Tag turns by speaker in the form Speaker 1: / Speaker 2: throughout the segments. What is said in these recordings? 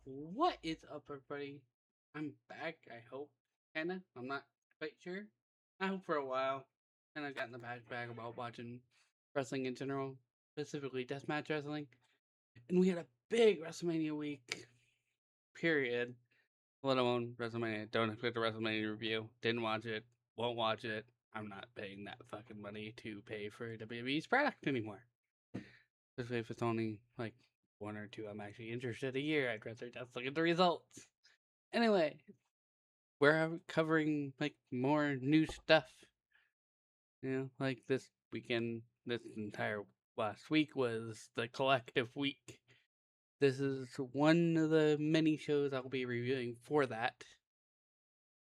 Speaker 1: What is up, everybody? I'm back, I hope. Kinda. I'm not quite sure. I hope for a while. And I got in the bag about watching wrestling in general, specifically deathmatch wrestling. And we had a big WrestleMania week, period. Let alone WrestleMania. Don't expect a WrestleMania review. Didn't watch it. Won't watch it. I'm not paying that fucking money to pay for WWE's product anymore. Especially if it's only like one or two I'm actually interested a year. I'd rather just look at the results. Anyway, we're covering like more new stuff. Like this weekend, this entire last week was the collective week. This is one of the many shows I'll be reviewing for that.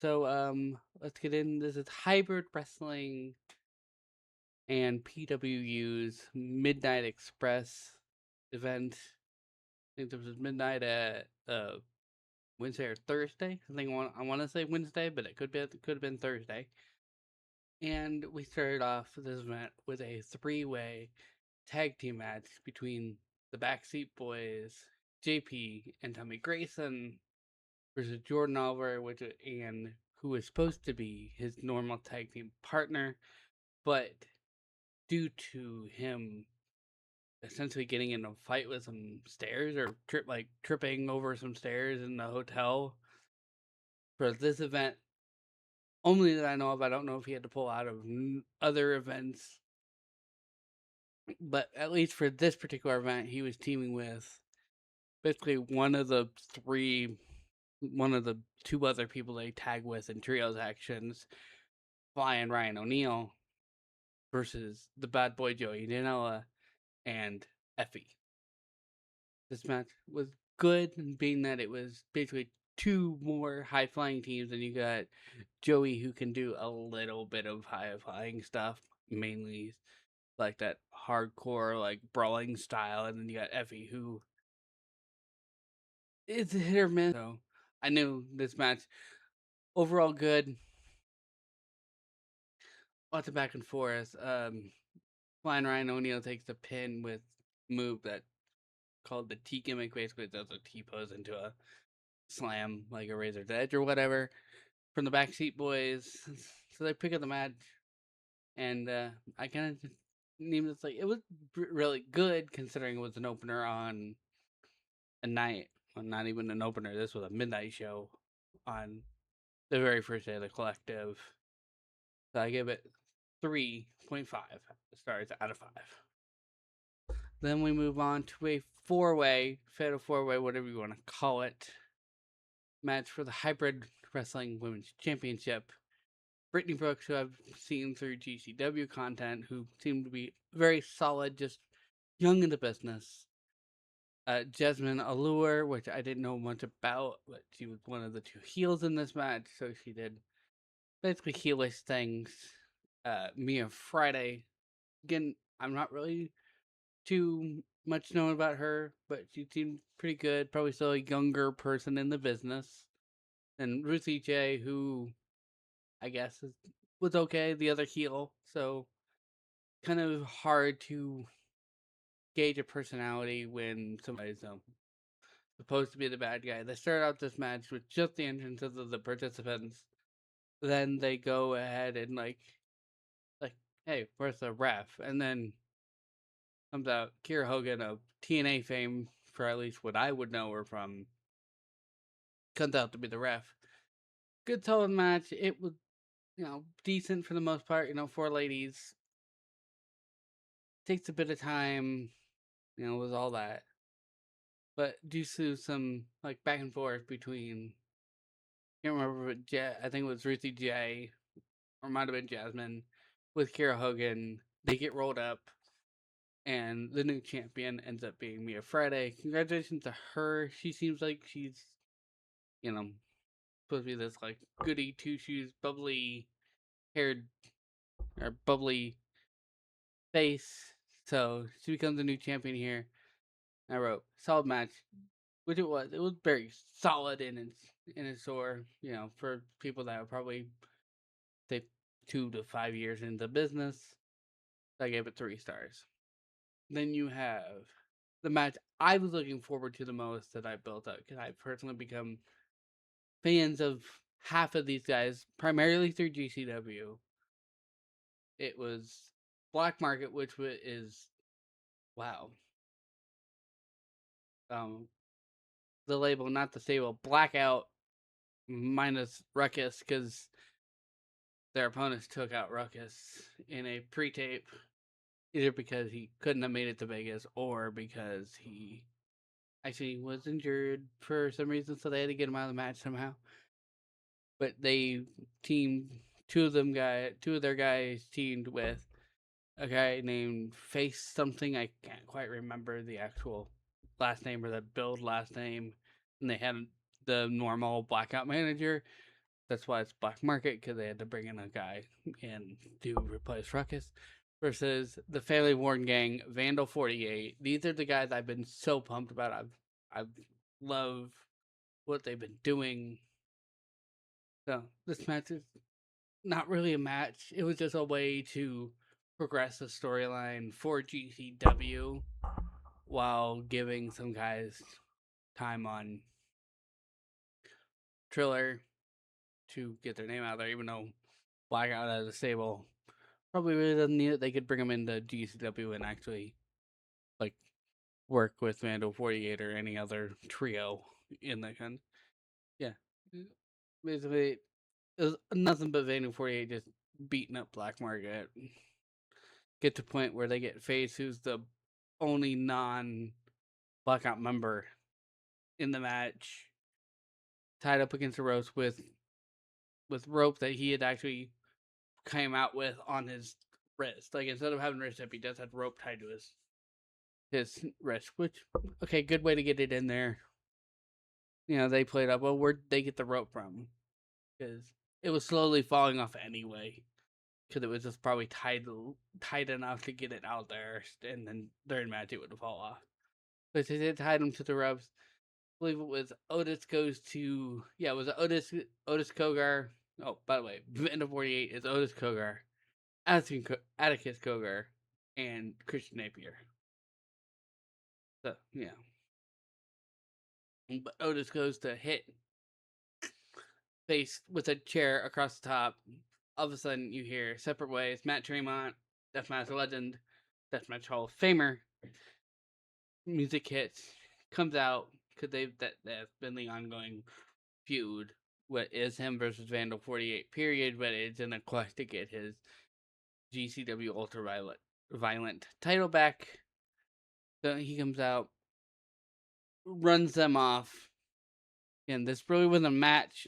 Speaker 1: So let's get in. This is Hybrid Wrestling and PWU's Midnight Express event. I think this was midnight at Wednesday or Thursday. I want to say Wednesday, but it could have been Thursday. And we started off this event with a three-way tag team match between the Backseat Boys, JP, and Tommy Grayson versus Jordan Oliver, who was supposed to be his normal tag team partner, but due to him essentially getting in a fight with some stairs or tripping over some stairs in the hotel for this event, only that I know of. I don't know if he had to pull out of other events, but at least for this particular event, he was teaming with basically one of the two other people they tag with in trios actions, Flyin Ryan O'Neal versus the bad boy Joey Janela and Effy. This match was good, being that it was basically two more high flying teams, and you got Joey who can do a little bit of high flying stuff, mainly like that hardcore like brawling style, and then you got Effy who is a hit or miss. So I knew this match overall good. Lots of back and forth. Flying Ryan O'Neal takes the pin with move that called the T gimmick. Basically, it does a T pose into a slam, like a razor's edge or whatever, from the Backseat Boys. So they pick up the match, and I kind of just named it like it was really good considering it was an opener on a night. Well, not even an opener. This was a midnight show on the very first day of the collective. So I give it 3.5 stars out of 5. Then we move on to a fatal four-way, whatever you want to call it, match for the Hybrid Wrestling Women's Championship. Brittnie Brooks, who I've seen through GCW content, who seemed to be very solid, just young in the business. Jazmin Allure, which I didn't know much about, but she was one of the two heels in this match, so she did basically heelish things. Mia Friday, again, I'm not really too much known about her, but she seemed pretty good. Probably still a younger person in the business. And Ruthie J, who I guess was okay, the other heel. So kind of hard to gauge a personality when somebody's supposed to be the bad guy. They start out this match with just the entrances of the participants. Then they go ahead and like, hey, where's the ref? And then comes out Kiera Hogan of TNA fame, for at least what I would know her from, comes out to be the ref. Good solid match. It was, decent for the most part. Four ladies. Takes a bit of time. Was all that. But due to some like back and forth between, I can't remember, but I think it was Ruthie J, or might have been Jazmin, with Kiera Hogan. They get rolled up, and the new champion ends up being Mia Friday. Congratulations to her. She seems like she's, you know, supposed to be this like goody two shoes, bubbly haired or bubbly face. So she becomes a new champion here. I wrote solid match, which it was. It was very solid in its sore. For people that are probably say 2 to 5 years into business. I gave it 3 stars. Then you have the match I was looking forward to the most that I built up, because I've personally become fans of half of these guys, primarily through GCW. It was Black Market, which is, wow. The label, not the stable, Blackout minus Ruckus, because their opponents took out Ruckus in a pre-tape, either because he couldn't have made it to Vegas or because he actually was injured for some reason, so they had to get him out of the match somehow. But they teamed two of their guys teamed with a guy named Face something. I can't quite remember the actual last name or the build last name. And they had the normal Blackout manager. That's why it's Black Market, because they had to bring in a guy and to replace Ruckus. Versus the Family Worn Gang, Vandal 48. These are the guys I've been so pumped about. I've loved what they've been doing. So this match is not really a match. It was just a way to progress the storyline for GCW while giving some guys time on Triller to get their name out there, even though Blackout as a stable probably really doesn't need it. They could bring them into GCW and actually like work with Vandal 48 or any other trio in that kind. Yeah. Basically, it was nothing but Vandal 48 just beating up Black Market. Get to the point where they get Face, who's the only non-Blackout member in the match, tied up against the ropes with rope that he had actually came out with on his wrist. Like, instead of having wrist zip, he just had rope tied to his wrist. Which, okay, good way to get it in there. You know, they played up. Well, where'd they get the rope from? Because it was slowly falling off anyway. Because it was just probably tight enough to get it out there, and then during match it would fall off. But they did tie him to the ropes. I believe it was Otis goes to, yeah, it was Otis Kogar. Oh, by the way, End of 48 is Otis Kogar, Atticus Kogar, and Christian Napier. So yeah, but Otis goes to hit Face with a chair across the top. All of a sudden, you hear Separate Ways, Matt Tremont, Deathmatch Legend, Deathmatch Hall of Famer. Music hits, comes out, because that's been the ongoing feud. What is him versus Vandal 48 period, but it's in a quest to get his GCW Violent title back. So he comes out, runs them off. And this really wasn't a match,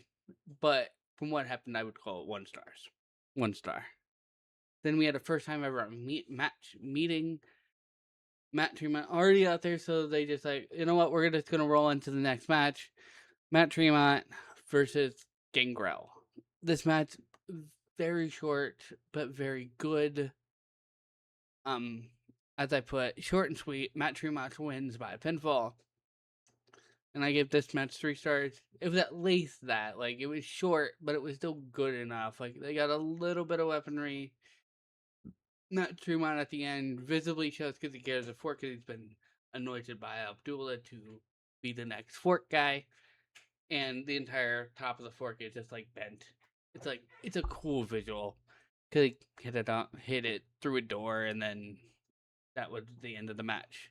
Speaker 1: but from what happened, I would call it 1 stars. 1 star. Then we had a first time ever meeting Matt Tremont already out there, so they just like, you know what, we're just gonna roll into the next match. Matt Tremont versus Gangrel. This match, very short but very good. As I put, short and sweet. Matt Tremont wins by pinfall, and I give this match 3 stars. It was at least that. Like, it was short, but it was still good enough. Like, they got a little bit of weaponry. Matt Tremont at the end visibly shows because he carries a fork, because he's been anointed by Abdullah to be the next fork guy. And the entire top of the fork is just like bent. It's a cool visual. Cause he hit it through a door, and then that was the end of the match.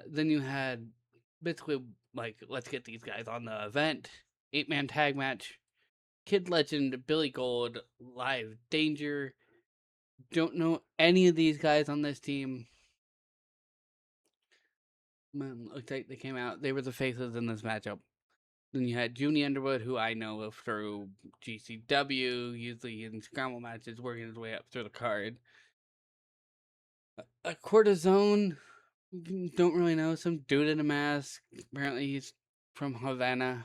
Speaker 1: Then you had basically like, let's get these guys on the event. 8-man tag match. Kid Legend, Billy Gold, Live Danger. Don't know any of these guys on this team. Looks like they came out. They were the faces in this matchup. Then you had Juni Underwood, who I know of through GCW, usually in scramble matches, working his way up through the card. A Cortisone, don't really know. Some dude in a mask. Apparently he's from Havana.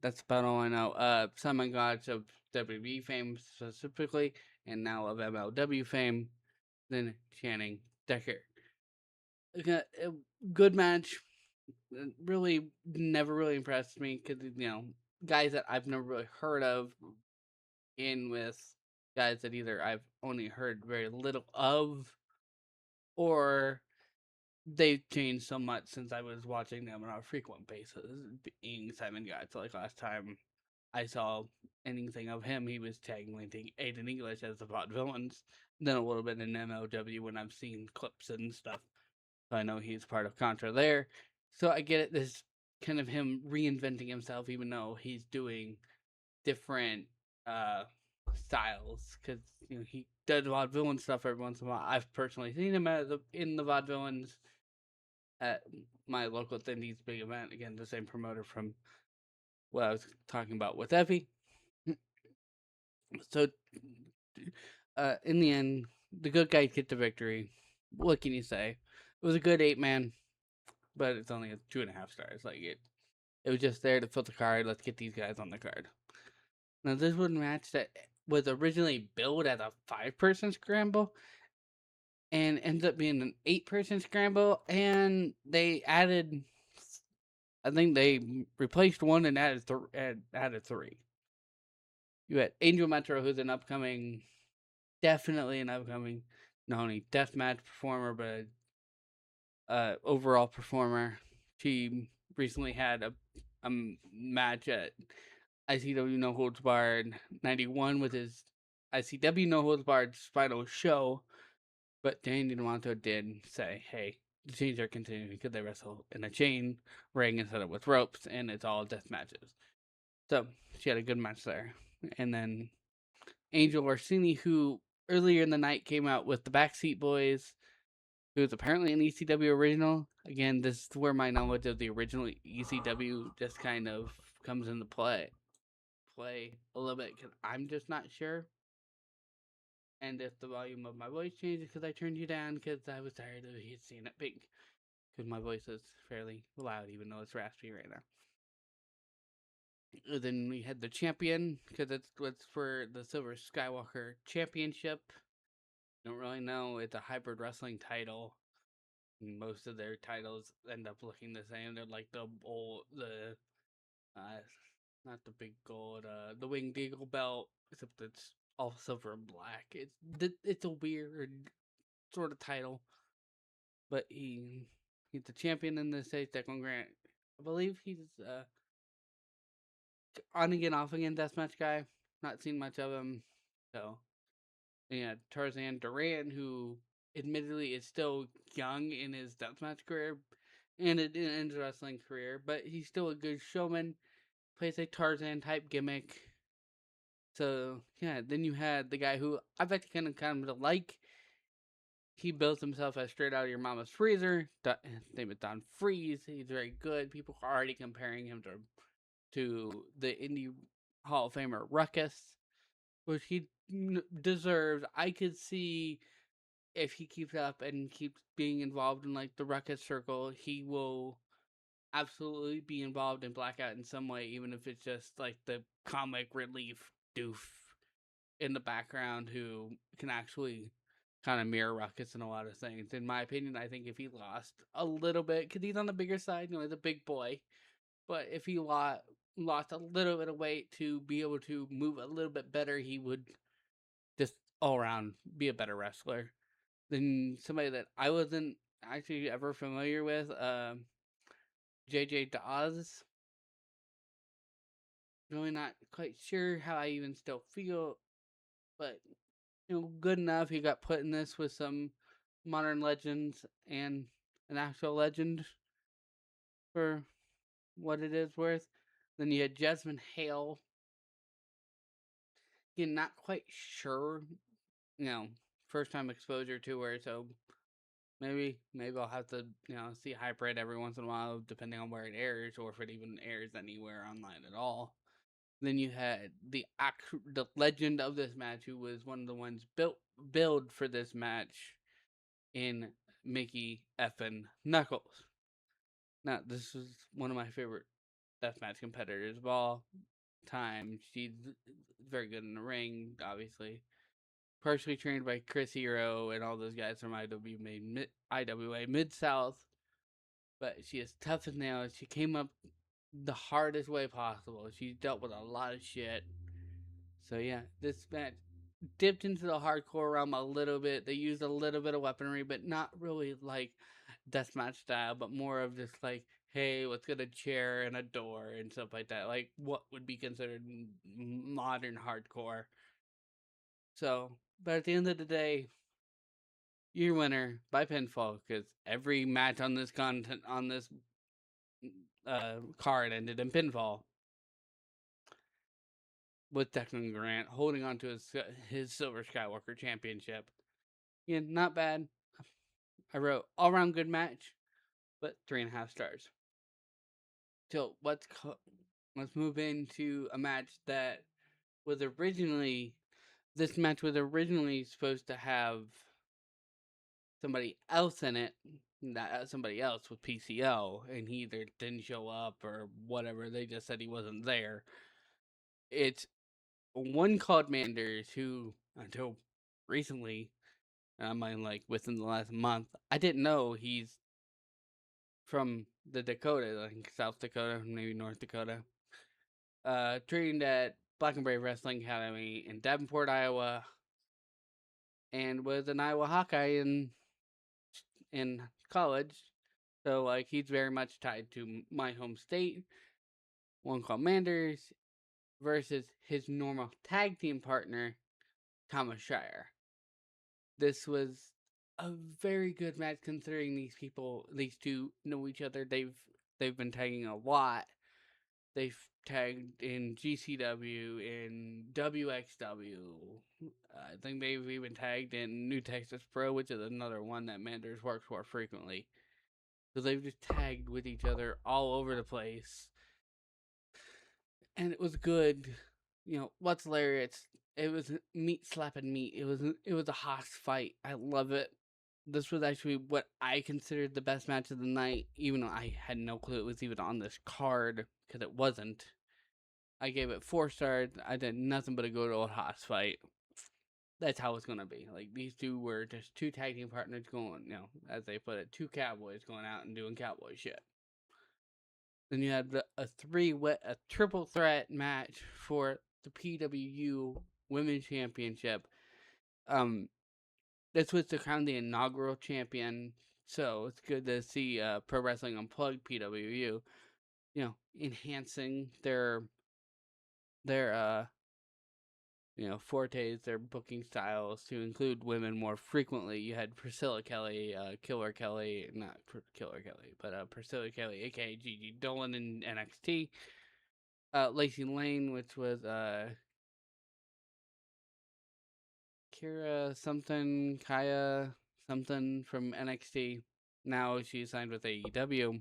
Speaker 1: That's about all I know. Simon Gotch of WWE fame specifically, and now of MLW fame. Then Channing Decker. A good match. Really never really impressed me, because, you know, guys that I've never really heard of in with guys that either I've only heard very little of, or they've changed so much since I was watching them on a frequent basis, being Simon Gotch. Like last time I saw anything of him, he was tagging Aiden English as the Vaudevillains. Then a little bit in MLW when I've seen clips and stuff. So I know he's part of Contra there. So I get it. This kind of him reinventing himself, even though he's doing different uh styles, because he does vaudevillain stuff every once in a while. I've personally seen him in the vaudevillains at my local Thindy's big event. Again, the same promoter from what I was talking about with Effy. So, in the end, the good guys get the victory. What can you say? It was a good 8-man, but it's only a 2.5 stars. Like it was just there to fill the card. Let's get these guys on the card. Now, this was a match that was originally billed as a 5-person scramble and ends up being an 8-person scramble. And they added, I think they replaced 1 and added 3. You had Angel Metro, who's an upcoming, definitely an upcoming, not only deathmatch performer, but overall performer. She recently had a match at ICW No Holds Barred 91 with his ICW No Holds Barred's final show, but Danny DeMonto did say, hey, the chains are continuing because they wrestle in a chain ring instead of with ropes, and it's all death matches. So she had a good match there. And then Angel Orsini, who earlier in the night came out with the Backseat Boys, who's apparently an ECW original. Again, this is where my knowledge of the original ECW just kind of comes into play a little bit, because I'm just not sure. And if the volume of my voice changes because I turned you down, because I was tired of you seeing it big, because my voice is fairly loud even though it's raspy right now. And then we had the champion, because it's what's for the Silver Skywalker Championship. Don't really know. It's a hybrid wrestling title. Most of their titles end up looking the same. They're like the not the big gold, the Winged Eagle belt, except it's all silver and black. It's a weird sort of title, but he's the champion in the state. Declan Grant, I believe he's on again, off again deathmatch guy. Not seen much of him, so yeah. Tarzan Duran, who admittedly is still young in his deathmatch career and in his wrestling career, but he's still a good showman. Plays a Tarzan type gimmick. So yeah, then you had the guy who I've actually kind of like. He built himself as straight out of your mama's freezer. His name is Don Freeze. He's very good. People are already comparing him to the indie Hall of Famer Ruckus, which he deserves. I could see if he keeps up and keeps being involved in like the Ruckus circle, he will absolutely be involved in Blackout in some way, even if it's just like the comic relief doof in the background who can actually kind of mirror Ruckus in a lot of things. In my opinion, I think if he lost a little bit, because he's on the bigger side, he's a big boy, but if he lost a little bit of weight to be able to move a little bit better, he would just all around be a better wrestler than somebody that I wasn't actually ever familiar with. JJ Dawes. Really not quite sure how I even still feel, but good enough. He got put in this with some modern legends and an actual legend for what it is worth. Then you had Jazmin Hale. You're not quite sure, first time exposure to her, so maybe I'll have to see Hybrid every once in a while, depending on where it airs, or if it even airs anywhere online at all. Then you had the legend of this match, who was one of the ones build for this match, in Mickey effin Knuckles. Now, this is one of my favorite deathmatch competitors of all time. She's very good in the ring, obviously. Partially trained by Chris Hero and all those guys from IWA Mid-South. But she is tough as nails. She came up the hardest way possible. She dealt with a lot of shit. So yeah, this match dipped into the hardcore realm a little bit. They used a little bit of weaponry, but not really like deathmatch style, but more of just like, hey, let's get a chair and a door and stuff like that. Like what would be considered modern hardcore. So, but at the end of the day, your winner by pinfall, because every match on this content on this card ended in pinfall, with Declan Grant holding on to his Silver Skywalker Championship. Yeah, not bad. I wrote all around good match, but 3.5 stars. So let's move into a match that was originally this match was originally supposed to have somebody else in it, not somebody else with PCO, and he either didn't show up or whatever. They just said he wasn't there. It's one called Mander who, until recently, I mean, like within the last month, I didn't know he's from the Dakota, like South Dakota, maybe North Dakota. Trained at Black and Brave Wrestling Academy in Davenport, Iowa, and was an Iowa Hawkeye in college. So like he's very much tied to my home state. One called Manders versus his normal tag team partner, Thomas Shire. This was a very good match considering these two know each other. They've been tagging a lot. They've tagged in GCW, in WXW. I think they've even tagged in New Texas Pro, which is another one that Manders works for frequently. So they've just tagged with each other all over the place. And it was good. You know, what's hilarious? It was meat slapping meat. It was a Haas fight. I love it. This was actually what I considered the best match of the night, even though I had no clue it was even on this card, because it wasn't. I gave it 4 stars. I did nothing but a good old Haas fight. That's how it's gonna be. Like these two were just two tag team partners going, you know, as they put it, two cowboys going out and doing cowboy shit. Then you had a triple threat match for the PWU Women's Championship. This was to crown the inaugural champion, so it's good to see Pro Wrestling Unplugged PWU, you know, enhancing their fortes, their booking styles to include women more frequently. You had Priscilla Kelly, Killer Kelly, not Killer Kelly, but Priscilla Kelly, aka Gigi Dolan in NXT. Lacey Lane, which was Kiera something, Kaya something from NXT. Now she's signed with AEW.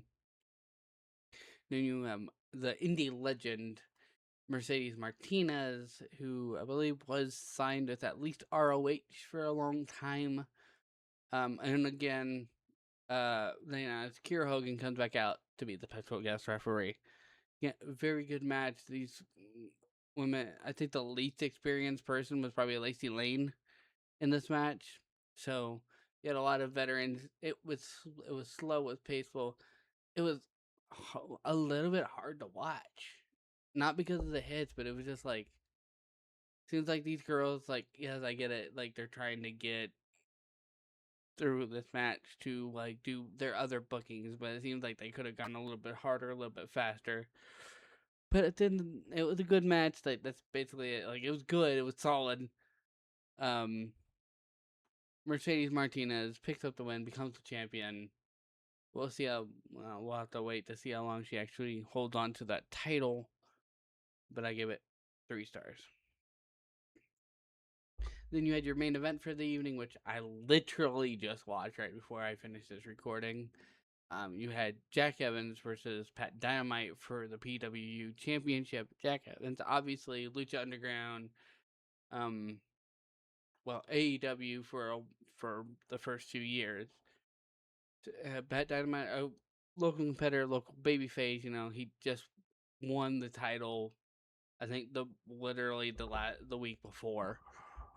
Speaker 1: Then you have the indie legend Mercedes Martinez, who I believe was signed with at least ROH for a long time. And again, as Kiera Hogan comes back out to be the special guest referee. Yeah, very good match. These women, I think the least experienced person was probably Lacey Lane in this match. So you had a lot of veterans. It was slow, it was paceful. It was a little bit hard to watch. Not because of the hits, but it was just like seems like these girls, like, yes, I get it, like they're trying to get through this match to like do their other bookings, but it seems like they could have gone a little bit harder, a little bit faster. But it was a good match. Like that's basically it. Like it was good, it was solid. Um, Mercedes Martinez picks up the win, becomes the champion. We'll see how. We'll have to wait to see how long she actually holds on to that title. But I give it 3 stars. Then you had your main event for the evening, which I literally just watched right before I finished this recording. You had Jack Evans versus Pat Dynamite for the PWU Championship. Jack Evans, obviously, Lucha Underground, AEW for the first 2 years. Pat Dynamite, a local competitor, local babyface. You know, he just won the title. I think literally the week before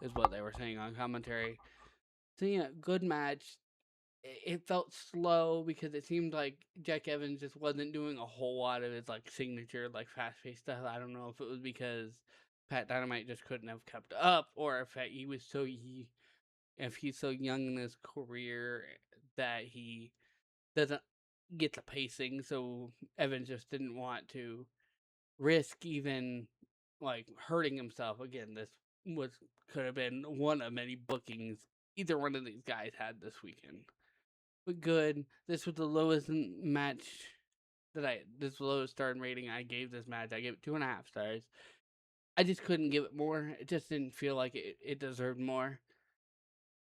Speaker 1: is what they were saying on commentary. So yeah, good match. It felt slow because it seemed like Jack Evans just wasn't doing a whole lot of his like signature like fast paced stuff. I don't know if it was because Pat Dynamite just couldn't have kept up, or if he's so young in his career that he doesn't get the pacing, so Evan just didn't want to risk even like hurting himself. Again, this could have been one of many bookings either one of these guys had this weekend. But good. This was the lowest match this lowest starting rating I gave this match. I gave it 2.5 stars. I just couldn't give it more. It just didn't feel like it deserved more.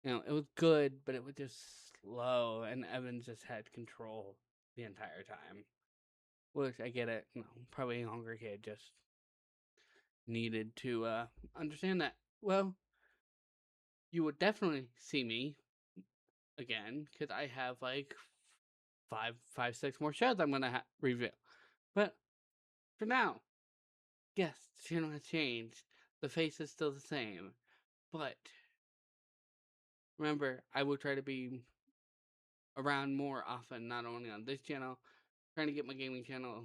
Speaker 1: It was good, but it was just slow, and Evans just had control the entire time. Which I get it. Probably a younger kid just needed to understand that. Well, you would definitely see me again because I have like five, 6 more shows I'm gonna reveal. But for now, yes, the channel has changed. The face is still the same, but remember, I will try to be around more often, not only on this channel, trying to get my gaming channel,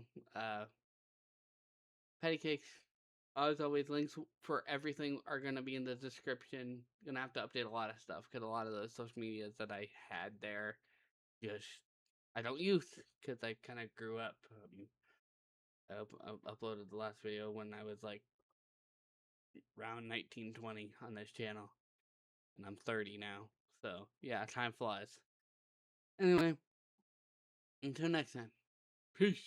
Speaker 1: Patty Cakes. As always, links for everything are going to be in the description. Gonna have to update a lot of stuff because a lot of those social medias that I had there, just I don't use because I kind of grew up. I uploaded the last video when I was like around 19, 20 on this channel, and I'm 30 now. So yeah, time flies. Anyway, until next time, peace.